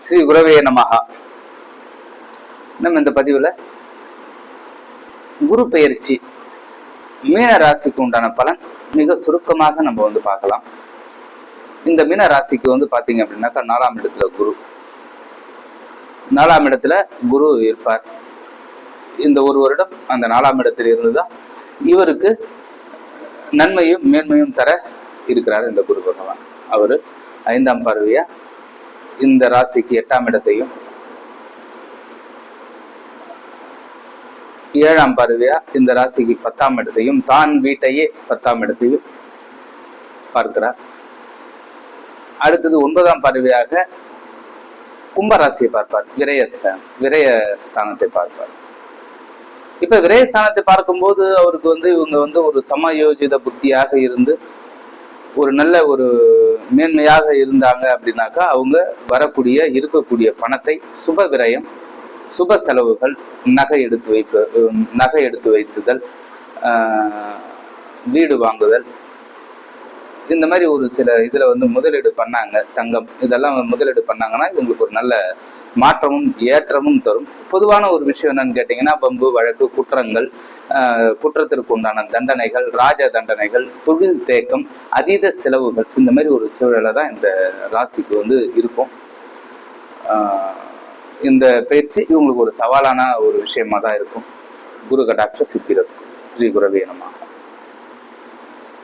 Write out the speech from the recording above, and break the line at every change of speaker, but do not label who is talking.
ஸ்ரீ குரவே நமஹா. நம்ம இந்த பதிவுல குரு பெயர்ச்சி மீன ராசிக்கு உண்டான பலன் மிக சுருக்கமாக நம்ம பார்க்கலாம். இந்த மீன ராசிக்கு பாத்தீங்க அப்படின்னாக்கா 4ஆம் இடத்துல குரு, 4ஆம் இடத்துல குரு இருப்பார். இந்த ஒரு வருடம் அந்த 4ஆம் இடத்தில் இருந்துதான் இவருக்கு நன்மையும் மேன்மையும் தர இருக்கிறார் இந்த குரு பகவான். அவரு 5ஆம் பார்வையா இந்த ராசிக்கு 8ஆம் இடத்தையும், 7ஆம் பார்வையா இந்த ராசிக்கு 10ஆம் இடத்தையும், தான் வீட்டையே 10ஆம் இடத்தையும் பார்க்கிறார். அடுத்தது 9ஆம் பார்வையாக கும்பராசியை பார்ப்பார், விரயஸ்தானத்தை பார்ப்பார். இப்ப விரயஸ்தானத்தை பார்க்கும்போது அவருக்கு இவங்க ஒரு சமயோஜித புத்தியாக இருந்து ஒரு நல்ல ஒரு மேன்மையாக இருந்தாங்க அப்படின்னாக்கா அவங்க இருக்கக்கூடிய பணத்தை சுப விரயம், சுப செலவுகள், நகை எடுத்து வைத்துதல், வீடு வாங்குதல், இந்த மாதிரி ஒரு சில இதுல முதலீடு பண்ணாங்க, தங்கம் இதெல்லாம் முதலீடு பண்ணாங்கன்னா இவங்களுக்கு ஒரு நல்ல மாற்றமும் ஏற்றமும் தரும். பொதுவான ஒரு விஷயம் என்னன்னு கேட்டீங்கன்னா, பம்பு வழக்கு, குற்றங்கள், குற்றத்திற்கு உண்டான தண்டனைகள், ராஜ தண்டனைகள், தொழில் தேக்கம், அதீத செலவுகள், இந்த மாதிரி ஒரு சூழலை தான் இந்த ராசிக்கு இருக்கும். இந்த பயிற்சி இவங்களுக்கு ஒரு சவாலான ஒரு விஷயமா தான் இருக்கும். குரு கடாட்ச சித்திரஸ்து. ஸ்ரீ குரவே நமஹா.